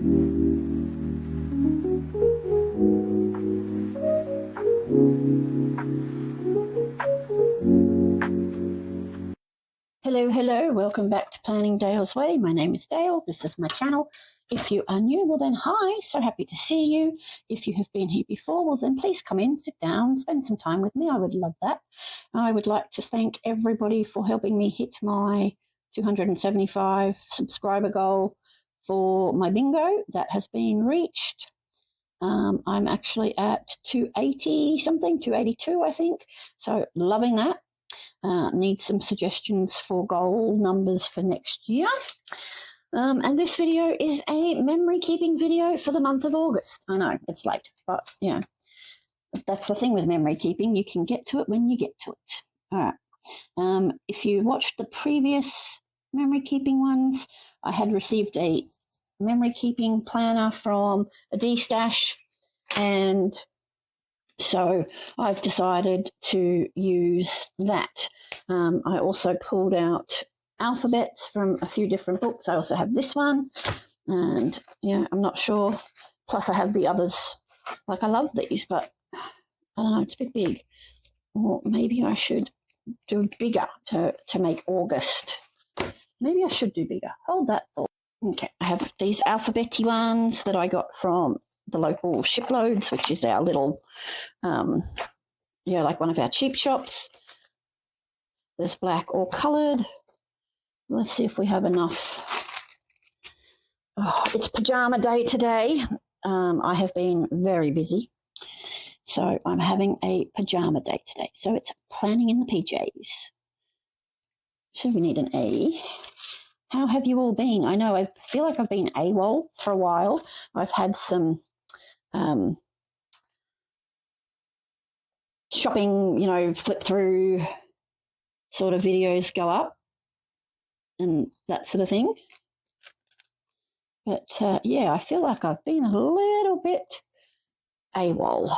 Hello, welcome back to Planning Dale's Way. My name is Dale, this is my channel. If you are new, well then hi, so happy to see you. If you have been here before, well then please come in, sit down, spend some time with me, I would love that. I would like to thank everybody for helping me hit my 275 subscriber goal for my bingo. That has been reached. I'm actually at 280 something, 282 I think, so loving that. Need some suggestions for goal numbers for next year. And this video is a memory keeping video for the month of August. I know, it's late, but yeah, that's the thing with memory keeping. You can get to it when you get to it. All right. If you watched the previous memory keeping ones, I had received a memory keeping planner from a D-Stash, and so I've decided to use that. I also pulled out alphabets from a few different books. I also have this one, and yeah, I'm not sure. Plus I have the others. Like, I love these, but I don't know, it's a bit big. Or maybe I should do bigger to make August. Maybe I should do bigger. Hold that thought. Okay, I have these alphabety ones that I got from the local Shiploads, which is our little, like one of our cheap shops. There's black or coloured. Let's see if we have enough. Oh, it's pajama day today. I have been very busy, so I'm having a pajama day today. So it's planning in the PJs. So we need an A. How have you all been? I know I feel like I've been AWOL for a while. I've had some shopping, flip through sort of videos go up and that sort of thing. But yeah, I feel like I've been a little bit AWOL.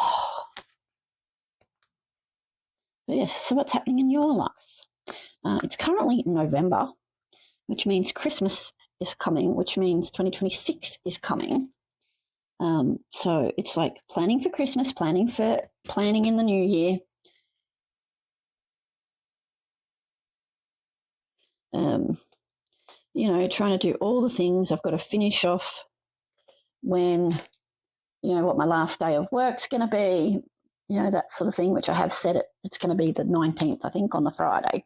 But yes, so what's happening in your life? It's currently November, which means Christmas is coming, which means 2026 is coming. So it's like planning for Christmas, planning in the new year. Trying to do all the things. I've got to finish off when, what my last day of work's going to be, that sort of thing, which I have set it. It's going to be the 19th, I think, on the Friday.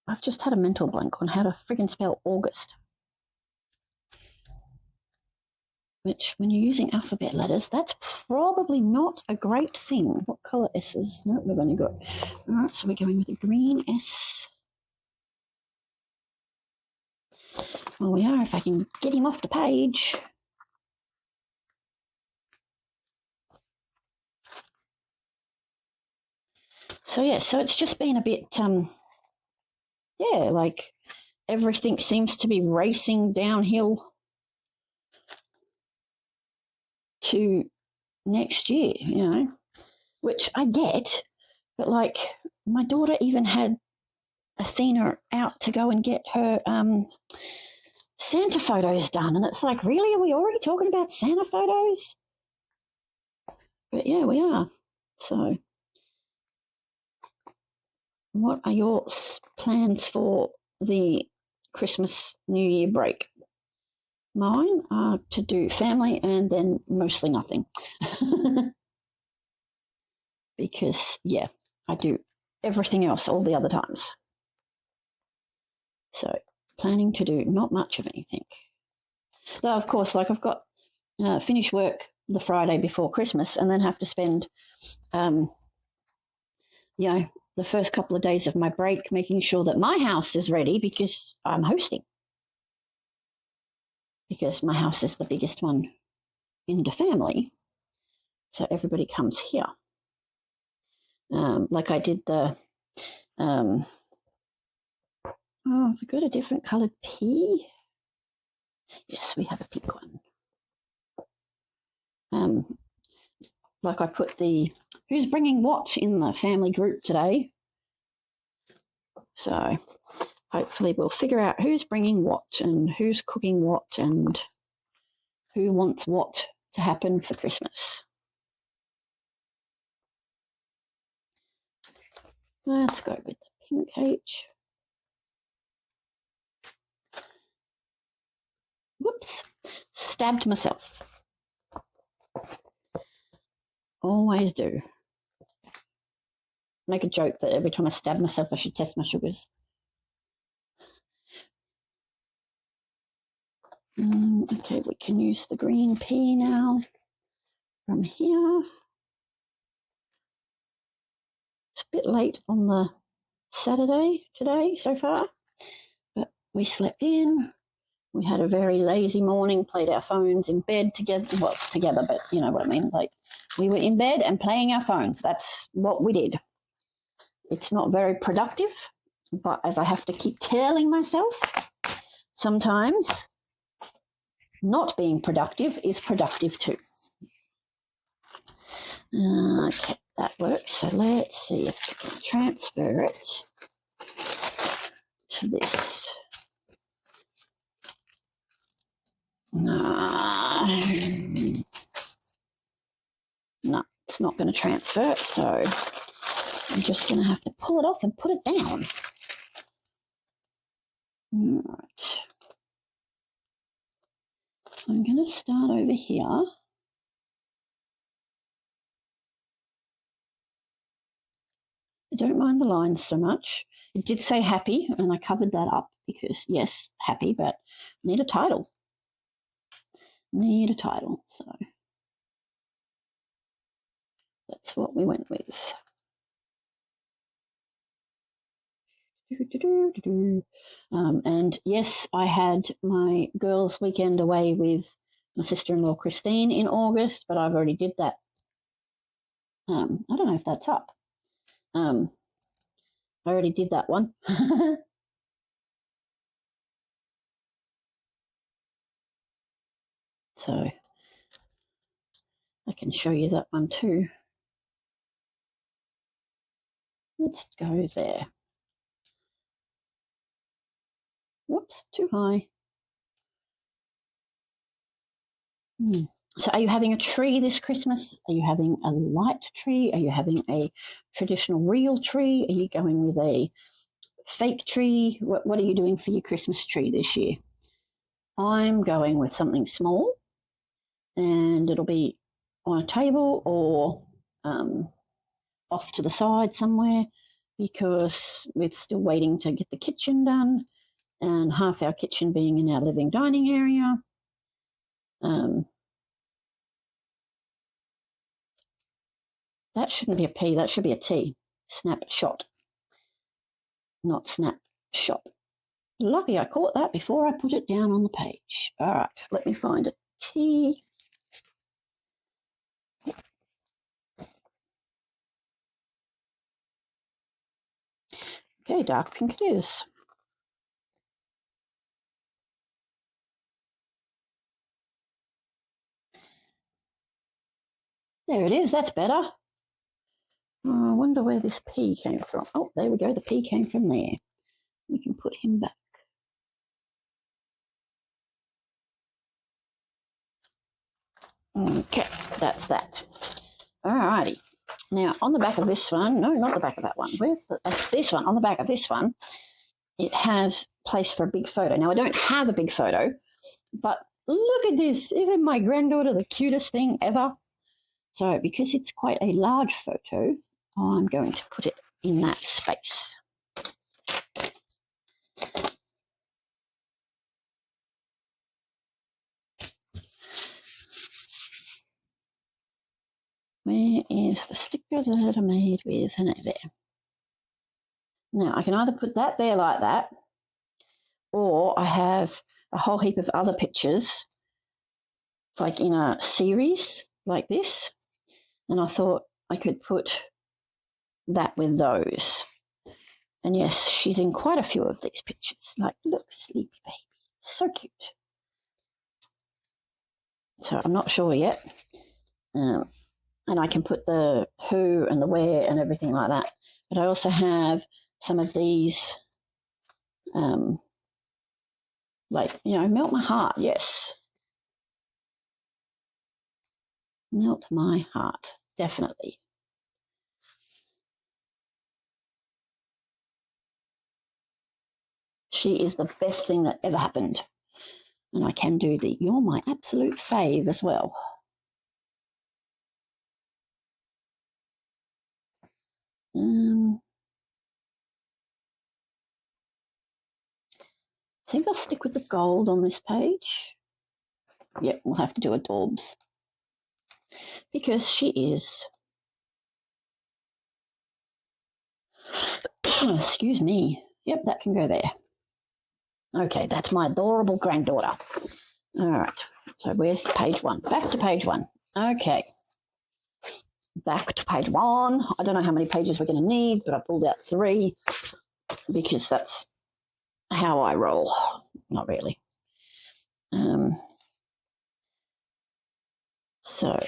I've just had a mental blank on how to friggin' spell August. Which, when you're using alphabet letters, that's probably not a great thing. What colour S's? No, we've only got... All right, so we're going with a green S. Well, we are, if I can get him off the page. So, yeah, so it's just been a bit, like everything seems to be racing downhill to next year, which I get, but like my daughter even had Athena out to go and get her Santa photos done, and it's like, really, are we already talking about Santa photos? But yeah, we are. So what are your plans for the Christmas New Year break? Mine are to do family and then mostly nothing. Because, yeah, I do everything else all the other times. So, planning to do not much of anything. Though, of course, like I've got finish work the Friday before Christmas and then have to spend, the first couple of days of my break making sure that my house is ready because I'm hosting. Because my house is the biggest one in the family. So everybody comes here. Like I did the, we got a different coloured P. Yes, we have a pink one. Like I put the, who's bringing what in the family group today. So hopefully we'll figure out who's bringing what and who's cooking what and who wants what to happen for Christmas. Let's go with the pink H. Whoops, stabbed myself. Always do. Make a joke that every time I stab myself, I should test my sugars. Okay, we can use the green pea now from here. It's a bit late on the Saturday today so far, but we slept in. We had a very lazy morning, played our phones in bed together. Well, together, but you know what I mean. Like, we were in bed and playing our phones. That's what we did. It's not very productive, but as I have to keep telling myself, sometimes not being productive is productive too. Okay, that works. So let's see if we can transfer it to this. No, it's not going to transfer, so I'm just going to have to pull it off and put it down. All right. I'm going to start over here. I don't mind the lines so much. It did say happy, and I covered that up because, yes, happy, but need a title. Need a title, so that's what we went with. And yes, I had my girls' weekend away with my sister-in-law Christine in August, but I've already did that. I don't know if that's up. I already did that one. So I can show you that one too. Let's go there. Whoops, too high. So are you having a tree this Christmas? Are you having a light tree? Are you having a traditional real tree? Are you going with a fake tree? What are you doing for your Christmas tree this year? I'm going with something small, and it'll be on a table or off to the side somewhere, because we're still waiting to get the kitchen done, and half our kitchen being in our living dining area. That shouldn't be a P, that should be a T. Snapshot, not snapshot. Lucky I caught that before I put it down on the page. All right, let me find a T. Okay, dark pink it is. There it is, that's better. Oh, I wonder where this P came from. Oh, there we go, the P came from there. We can put him back. Okay, that's that. All righty. Now, on the back of this one, no, not the back of that one. That's this one. On the back of this one, it has place for a big photo. Now, I don't have a big photo, but look at this. Isn't my granddaughter the cutest thing ever? So, because it's quite a large photo, I'm going to put it in that space. Where is the sticker that I made with her name there? Now, I can either put that there like that, or I have a whole heap of other pictures, like in a series like this, and I thought I could put that with those. And yes, she's in quite a few of these pictures. Like, look, sleepy baby, so cute. So I'm not sure yet. And I can put the who and the where and everything like that. But I also have some of these like, you know, melt my heart. Yes. Melt my heart. Definitely. She is the best thing that ever happened. And I can do the "You're my absolute fave" as well. I think I'll stick with the gold on this page. Yep, we'll have to do a daubs. Because she is... excuse me. Yep, that can go there. Okay, that's my adorable granddaughter. All right, so where's page 1? Back to page 1. Okay. Back to page 1. I don't know how many pages we're going to need, but I pulled out 3 because that's how I roll. Not really. So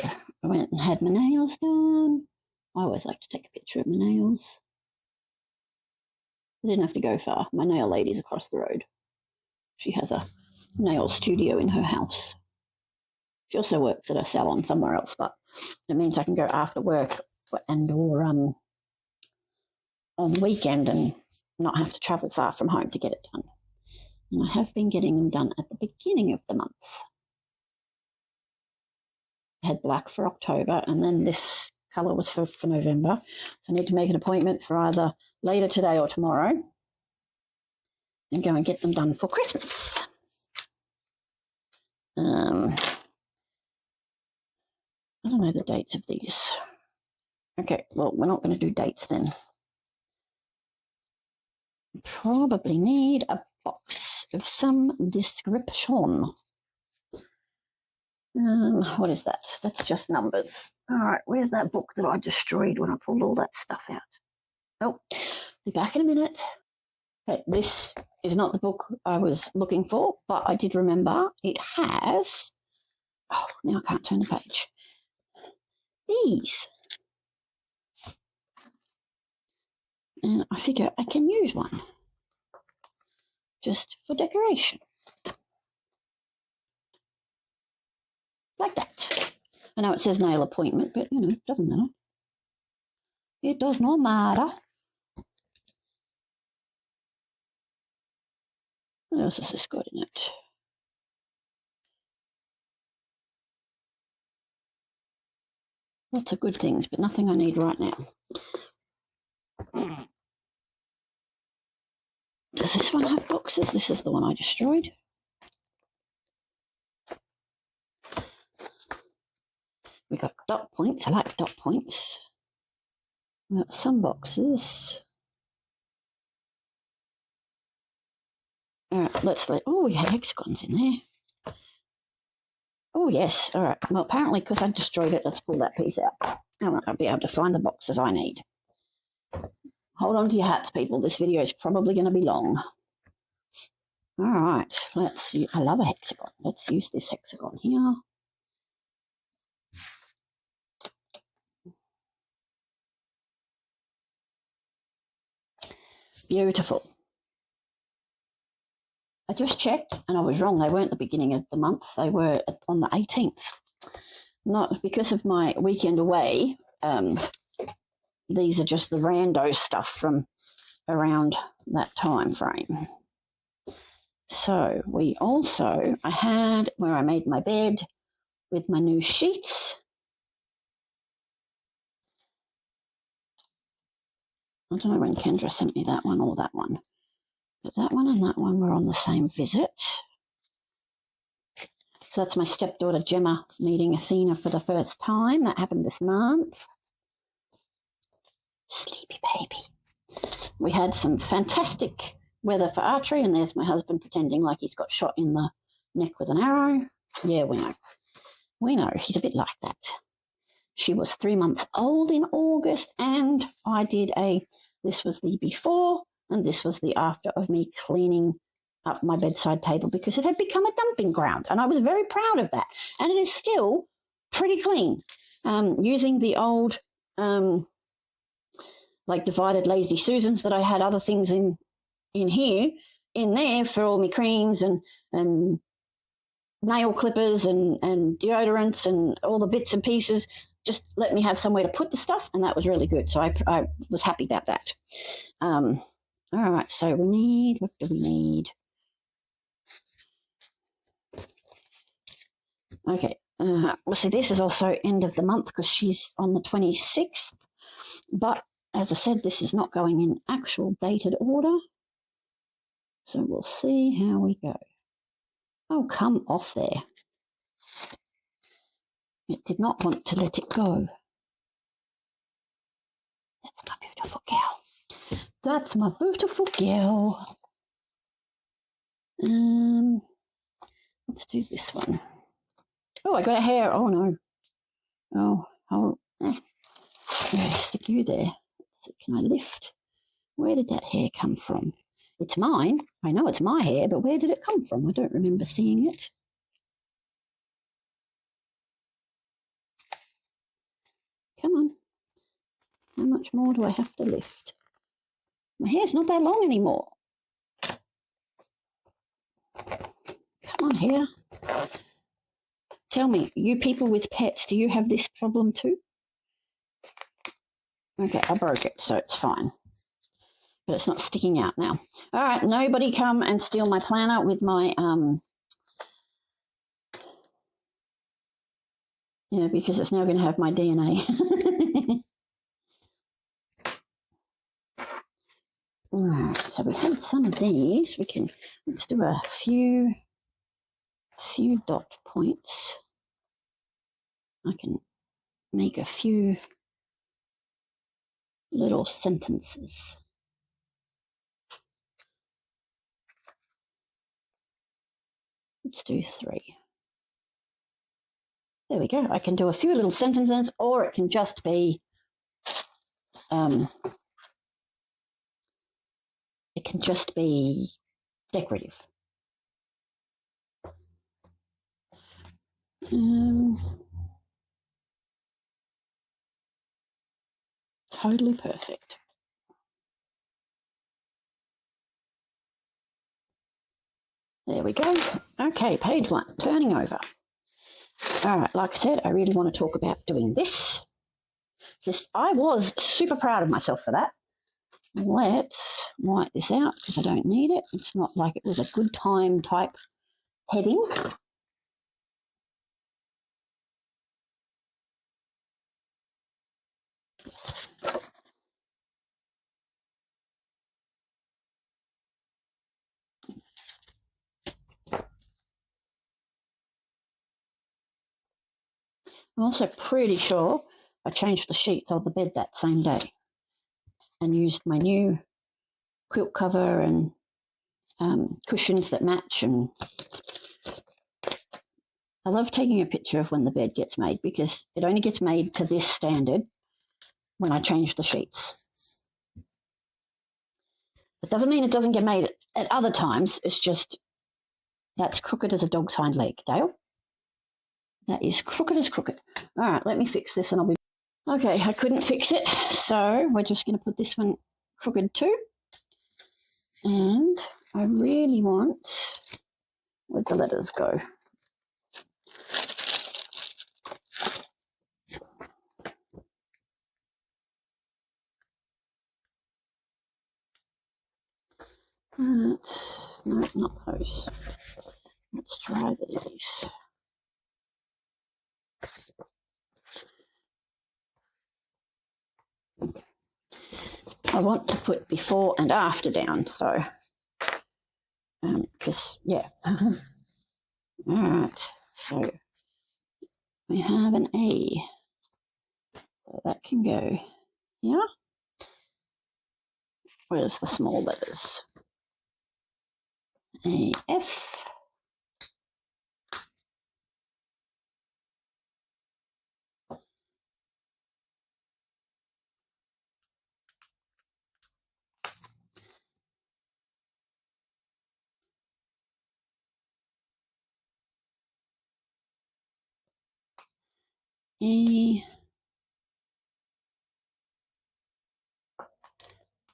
I went and had my nails done. I always like to take a picture of my nails. I didn't have to go far. My nail lady's across the road. She has a nail studio in her house. She also works at a salon somewhere else, but it means I can go after work and or on the weekend and not have to travel far from home to get it done. And I have been getting them done at the beginning of the month. I had black for October, and then this colour was for November. So I need to make an appointment for either later today or tomorrow and go and get them done for Christmas. I don't know the dates of these. Okay, well, we're not going to do dates then. Probably need a box of some description. What is that? That's just numbers. All right, where's that book that I destroyed when I pulled all that stuff out? Oh, be back in a minute. Okay, this is not the book I was looking for, but I did remember it has... oh, now I can't turn the page. These. And I figure I can use one just for decoration. Like that. I know it says nail appointment, but, you know, it doesn't matter. It does not matter. What else has this got in it? Lots of good things, but nothing I need right now. Does this one have boxes? This is the one I destroyed. We got dot points. I like dot points. We got some boxes. All right, let's let... oh, we had hexagons in there. Oh, yes. All right. Well, apparently, because I destroyed it, let's pull that piece out. And I'll be able to find the boxes I need. Hold on to your hats, people. This video is probably going to be long. All right. Let's see. I love a hexagon. Let's use this hexagon here. Beautiful. I just checked and I was wrong. They weren't the beginning of the month. They were on the 18th. Not because of my weekend away. These are just the rando stuff from around that time frame. So we also, I had where I made my bed with my new sheets. I don't know when Kendra sent me that one or that one. But that one and that one were on the same visit. So that's my stepdaughter Gemma meeting Athena for the first time. That happened this month. Sleepy baby. We had some fantastic weather for archery, and there's my husband pretending like he's got shot in the neck with an arrow. Yeah, we know. We know. He's a bit like that. She was 3 months old in August, and I did this was the before and this was the after of me cleaning up my bedside table because it had become a dumping ground, and I was very proud of that. And it is still pretty clean. Using the old like divided lazy Susans that I had other things in here, in there for all my creams and nail clippers and deodorants and all the bits and pieces. Just let me have somewhere to put the stuff, and that was really good. So I was happy about that. All right, so we need, what do we need? Okay, well, see, this is also end of the month because she's on the 26th. But as I said, this is not going in actual dated order. So we'll see how we go. Oh, come off there. It did not want to let it go. That's my beautiful gal. That's my beautiful gal. Let's do this one. Oh, I got a hair. Oh, no. Stick you there. So can I lift? Where did that hair come from? It's mine. I know it's my hair, but where did it come from? I don't remember seeing it. Come on. How much more do I have to lift? My hair's not that long anymore. Come on, hair. Tell me, you people with pets, do you have this problem too? Okay, I broke it, so it's fine. But it's not sticking out now. All right, nobody come and steal my planner with my, yeah, because it's now going to have my DNA. All right, so we had some of these. Let's do a few dot points. I can make a few little sentences. Let's do 3. There we go. I can do a few little sentences, or it can just be decorative. Totally perfect. There we go. Okay, page 1, turning over. All right, like I said, I really want to talk about doing this because I was super proud of myself for that. Let's white this out because I don't need it. It's not like it was a good time type heading. Yes. I'm also pretty sure I changed the sheets of the bed that same day and used my new quilt cover and cushions that match. And I love taking a picture of when the bed gets made because it only gets made to this standard when I change the sheets. It doesn't mean it doesn't get made at other times. It's just that's crooked as a dog's hind leg, Dale. That is crooked as crooked. All right, let me fix this and I'll be... Okay, I couldn't fix it, so we're just going to put this one crooked too. And I really want... Where'd the letters go? No, not those. Let's try these. Okay. I want to put before and after down, so because yeah. All right, so we have an A, so that can go here. Where's the small letters? A, F. E,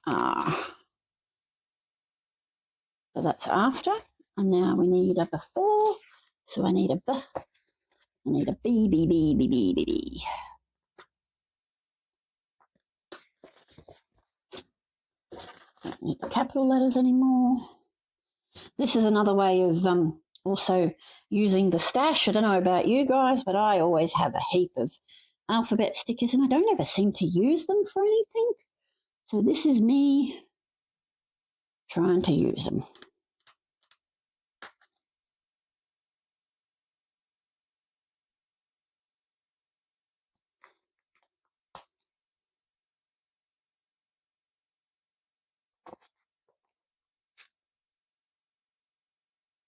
R. So that's after. And now we need a before. So I need a B. I need a B, B, B, B, B, B, B. Don't need the capital letters anymore. This is another way of also using the stash. I don't know about you guys, but I always have a heap of alphabet stickers and I don't ever seem to use them for anything. So this is me trying to use them.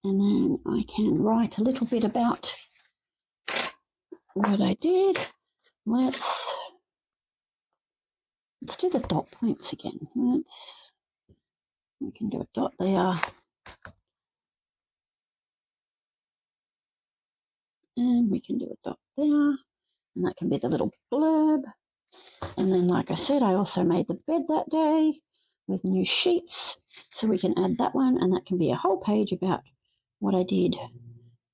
And then I can write a little bit about what I did. Let's do the dot points again. We can do a dot there. And we can do a dot there. And that can be the little blurb. And then, like I said, I also made the bed that day with new sheets. So we can add that one, and that can be a whole page about what I did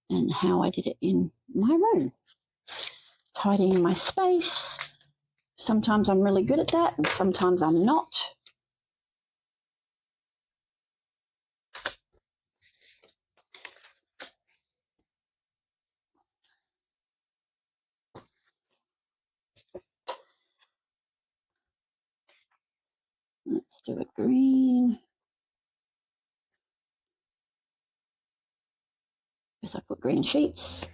and how I did it in my room. Tidying my space. Sometimes I'm really good at that, and sometimes I'm not. Let's do a green. Guess I put green sheets.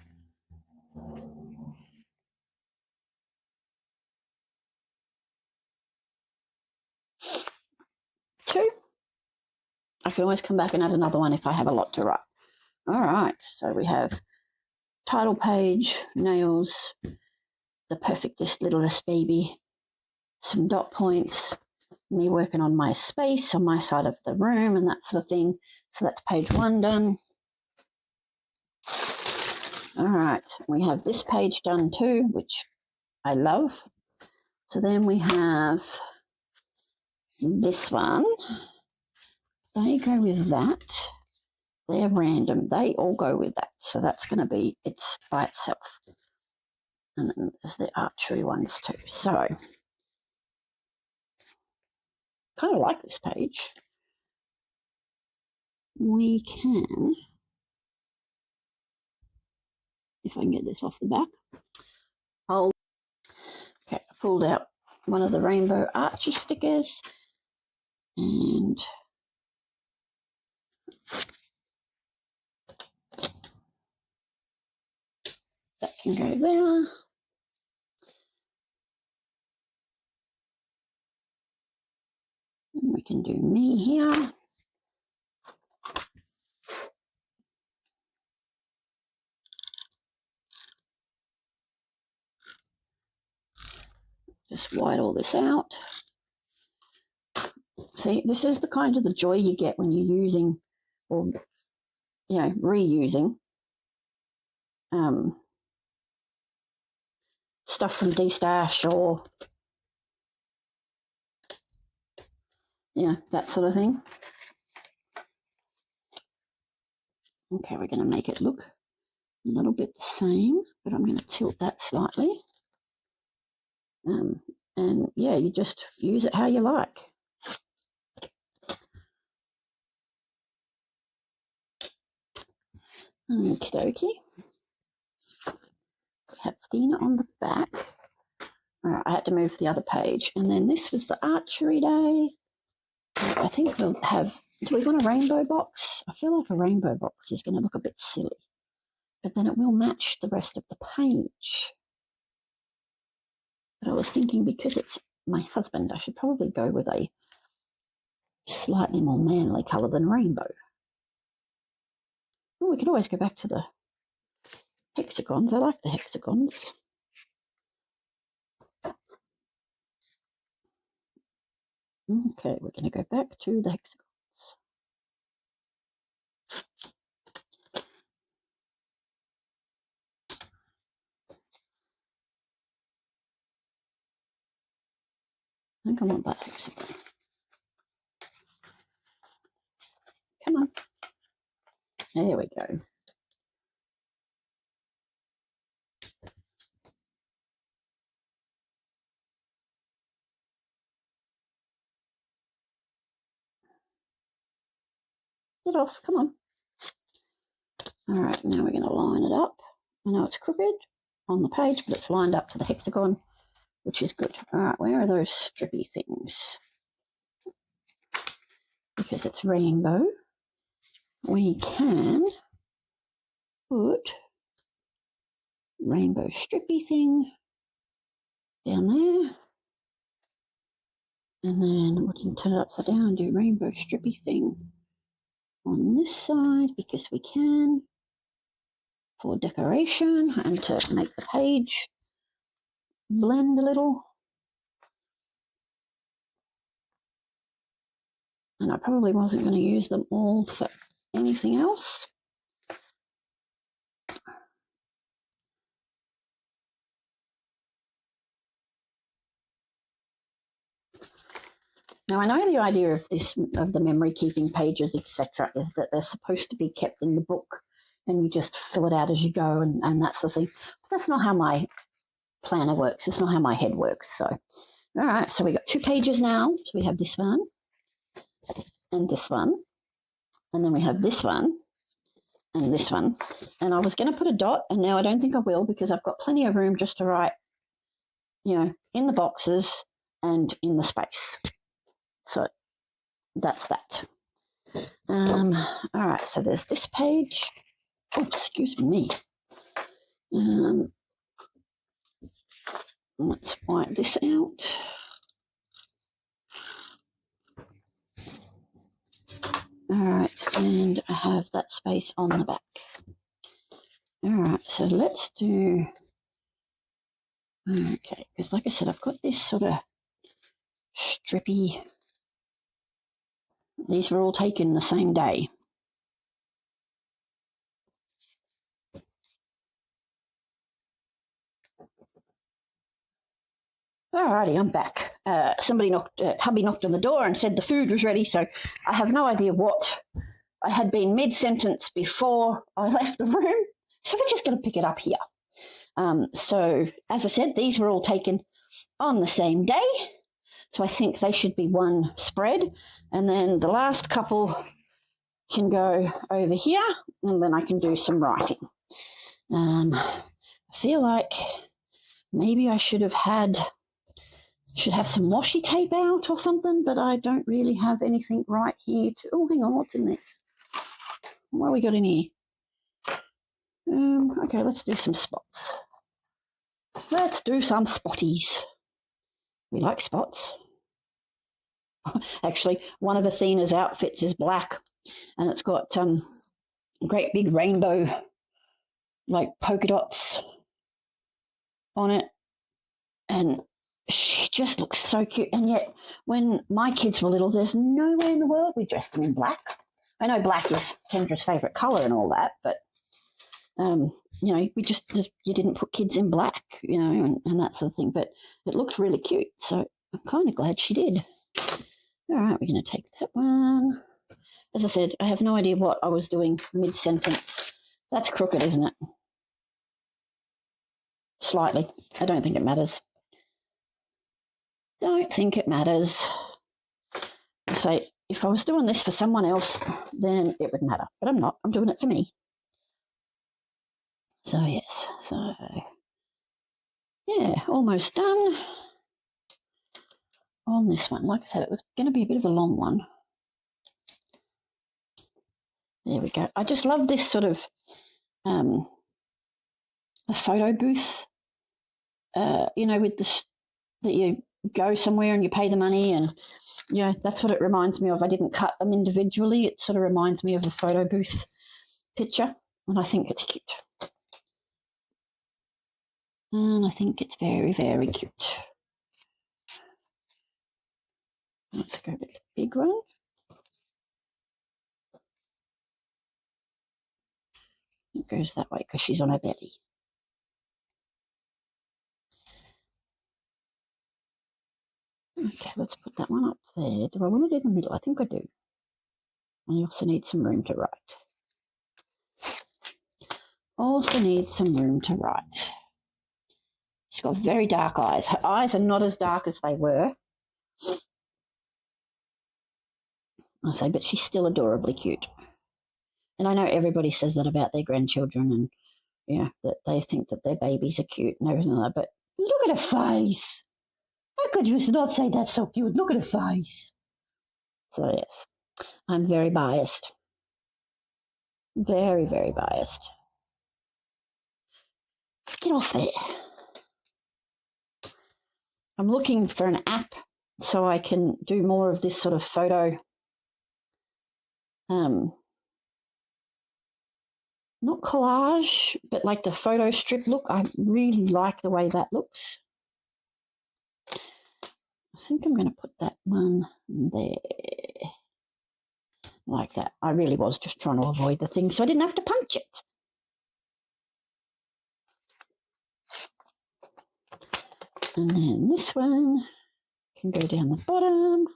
Two. I can always come back and add another one if I have a lot to write. All right, so we have title page, nails, the perfectest littlest baby, some dot points, me working on my space on my side of the room and that sort of thing. So that's page one done. All right, we have this page done too, which I love. So then we have this one. They go with that. They're random. They all go with that. So that's going to be it's by itself. And then there's the archery ones too. So kind of like this page. We can, if I can get this off the back. Okay, I pulled out one of the rainbow Archie stickers and that can go there. And we can do me here. Just white all this out. See, this is the kind of the joy you get when you're using or, you know, reusing stuff from D-Stash or, yeah, that sort of thing. Okay, we're going to make it look a little bit the same, but I'm going to tilt that slightly. And yeah, you just use it how you like. Okie dokie. We have Dina on the back. All right, I had to move the other page. And then this was the archery day. I think we'll have, do we want a rainbow box? I feel like a rainbow box is going to look a bit silly. But then it will match the rest of the page. But I was thinking because it's my husband, I should probably go with a slightly more manly colour than rainbow. Oh, we could always go back to the hexagons. I like the hexagons. Okay, we're going to go back to the hexagons. I think I want that hexagon. Come on. There we go. Get off, come on. All right, now we're going to line it up. I know it's crooked on the page, but it's lined up to the hexagon, which is good. All right, where are those strippy things? Because it's rainbow, we can put rainbow strippy thing down there. And then we can turn it upside down and do rainbow strippy thing on this side, because we can, for decoration and to make the page blend a little. And I probably wasn't going to use them all for anything else. Now, I know the idea of this, of the memory keeping pages, etc., is that they're supposed to be kept in the book and you just fill it out as you go and that sort of thing. But that's not how my planner works. It's not how my head works. So, all right, so we got 2 pages now. So we have this one and this one. And then we have this one and this one. And I was going to put a dot, and now I don't think I will, because I've got plenty of room just to write, you know, in the boxes and in the space. So that's that. All right, so there's this page. Oh, excuse me. Let's wipe this out. All right, and I have that space on the back. All right, so let's do... Okay, because like I said, I've got this sort of strippy... These were all taken the same day. Alrighty, I'm back. Hubby knocked on the door and said the food was ready, so I have no idea what. I had been mid-sentence before I left the room, so we're just going to pick it up here. So, as I said, these were all taken on the same day, so I think they should be one spread, and then the last couple can go over here, and then I can do some writing. I feel like maybe I should have some washi tape out or something, but I don't really have anything right here to... Oh, hang on, what's in this? What have we got in here? Okay, let's do some spots. Let's do some spotties. We like spots. Actually, one of Athena's outfits is black, and it's got great big rainbow, like polka dots on it, and she just looks so cute. And yet, when my kids were little, there's no way in the world we dressed them in black. I know black is Kendra's favourite colour and all that, but you know, you didn't put kids in black, you know, and that sort of thing. But it looked really cute, so I'm kind of glad she did. All right, we're going to take that one. As I said, I have no idea what I was doing mid-sentence. That's crooked, isn't it? Slightly. I don't think it matters. Don't think it matters. So if I was doing this for someone else, then it would matter. But I'm not. I'm doing it for me. So, yes. So, yeah, almost done on this one. Like I said, it was going to be a bit of a long one. There we go. I just love this sort of the photo booth, you know, with that you go somewhere and you pay the money, and yeah, that's what it reminds me of. I didn't cut them individually. It sort of reminds me of a photo booth picture, and I think it's cute. And I think it's very, very cute. Let's go with the big one. It goes that way because she's on her belly. Okay, let's put that one up there. Do I want it in the middle? I think I do. I also need some room to write. also needs some room to write. She's got very dark eyes. Her eyes are not as dark as they were. I say, but she's still adorably cute. And I know everybody says that about their grandchildren and, that they think that their babies are cute and everything like that. But look at her face. How could you not say that's so cute? Look at her face. So, yes, I'm very biased. Very, very biased. Get off there. I'm looking for an app so I can do more of this sort of photo. Not collage, but like the photo strip look. I really like the way that looks. I think I'm going to put that one there. Like that. I really was just trying to avoid the thing so I didn't have to punch it. And then this one can go down the bottom.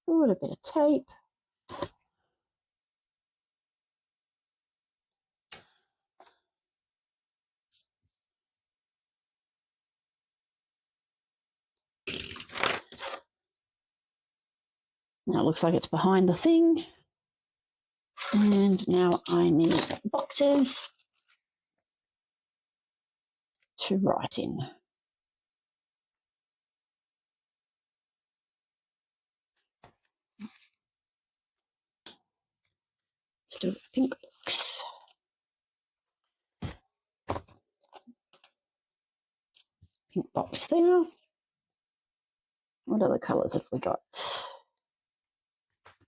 Put a bit of tape. Now it looks like it's behind the thing. And now I need boxes to write in. Let's do a pink box. Pink box there. What other colours have we got?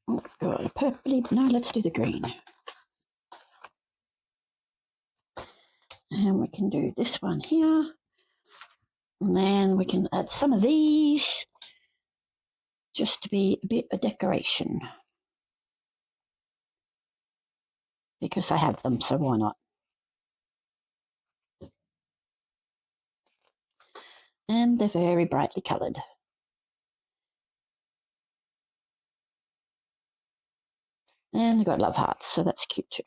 Oh, we've got a purpley. No, let's do the green. And we can do this one here. And then we can add some of these just to be a bit of decoration. Because I have them, so why not? And they're very brightly coloured. And they've got love hearts, so that's cute too.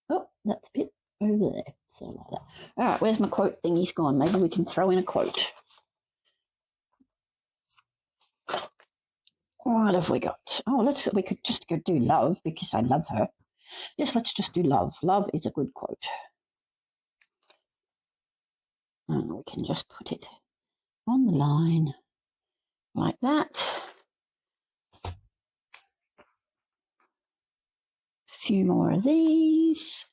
Oh, that's a bit over there. So like that. All right, where's my quote thing? He's gone. Maybe we can throw in a quote. What have we got? Oh, we could just go do love because I love her. Yes, let's just do love. Love is a good quote. And we can just put it on the line like that. A few more of these.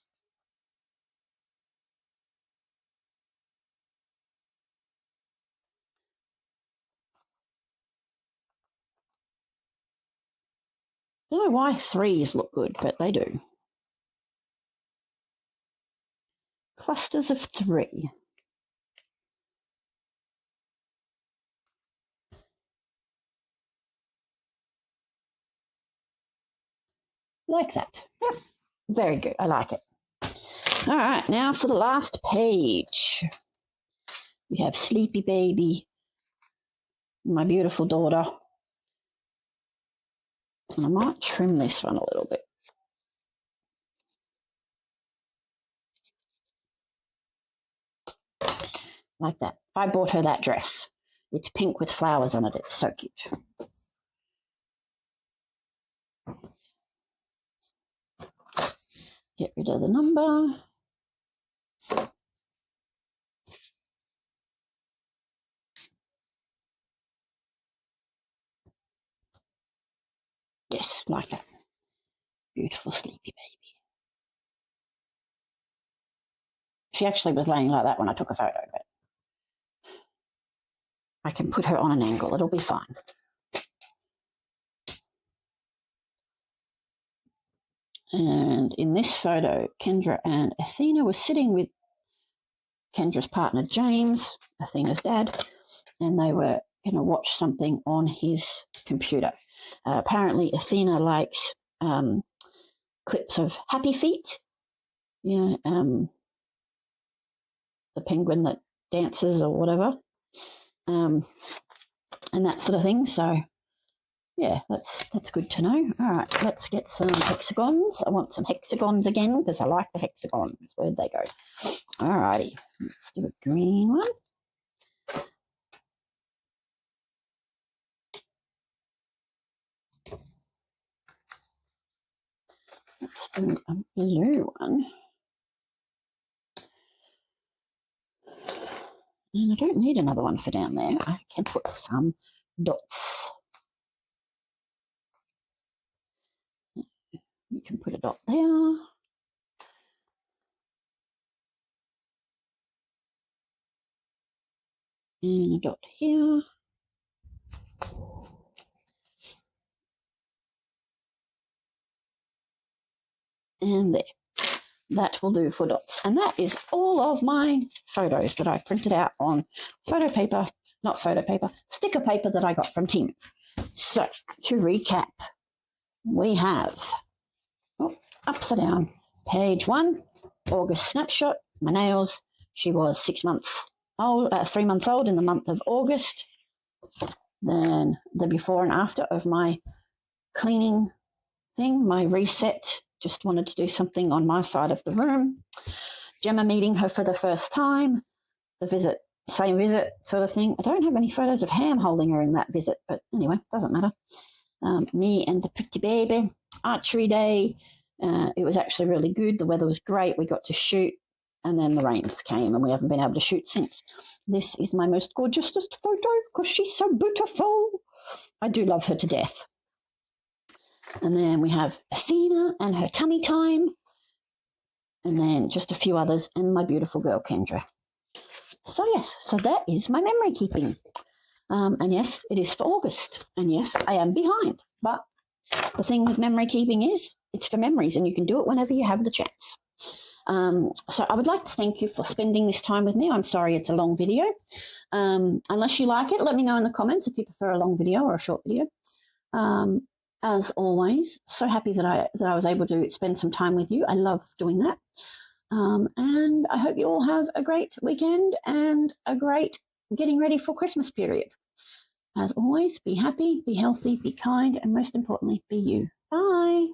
I don't know why threes look good, but they do. Clusters of 3. Like that. Yep. Very good. I like it. All right, now for the last page. We have Sleepy Baby, my beautiful daughter. And I might trim this one a little bit. Like that. I bought her that dress. It's pink with flowers on it. It's so cute. Get rid of the number. Yes, like that. Beautiful Sleepy Baby. She actually was laying like that when I took a photo, but I can put her on an angle. It'll be fine. And in this photo, Kendra and Athena were sitting with Kendra's partner, James, Athena's dad, and they were going to watch something on his computer. Apparently, Athena likes clips of Happy Feet, the penguin that dances or whatever, and that sort of thing. So yeah, that's good to know. All right, let's get some hexagons. I want some hexagons again because I like the hexagons. Where'd they go? All righty, let's do a green one. Let's do a blue one. And I don't need another one for down there. I can put some dots. You can put a dot there. And a dot here. And there. That will do for dots. And that is all of my photos that I printed out on sticker paper that I got from Temu. So, to recap, we have, upside down, page 1, August snapshot, my nails. She was 3 months old in the month of August. Then the before and after of my cleaning thing, my reset. Just wanted to do something on my side of the room. Gemma meeting her for the first time. The visit, same visit sort of thing. I don't have any photos of Ham holding her in that visit, but anyway, doesn't matter. Me and the pretty baby. Archery day. It was actually really good. The weather was great. We got to shoot, and then the rains came, and we haven't been able to shoot since. This is my most gorgeous photo because she's so beautiful. I do love her to death. And then we have Athena and her tummy time. And then just a few others and my beautiful girl, Kendra. So yes, so that is my memory keeping. And yes, it is for August. And yes, I am behind. But the thing with memory keeping is it's for memories and you can do it whenever you have the chance. So I would like to thank you for spending this time with me. I'm sorry it's a long video. Unless you like it, let me know in the comments if you prefer a long video or a short video. As always, so happy that I was able to spend some time with you. I love doing that. And I hope you all have a great weekend and a great getting ready for Christmas period. As always, be happy, be healthy, be kind, and most importantly, be you. Bye.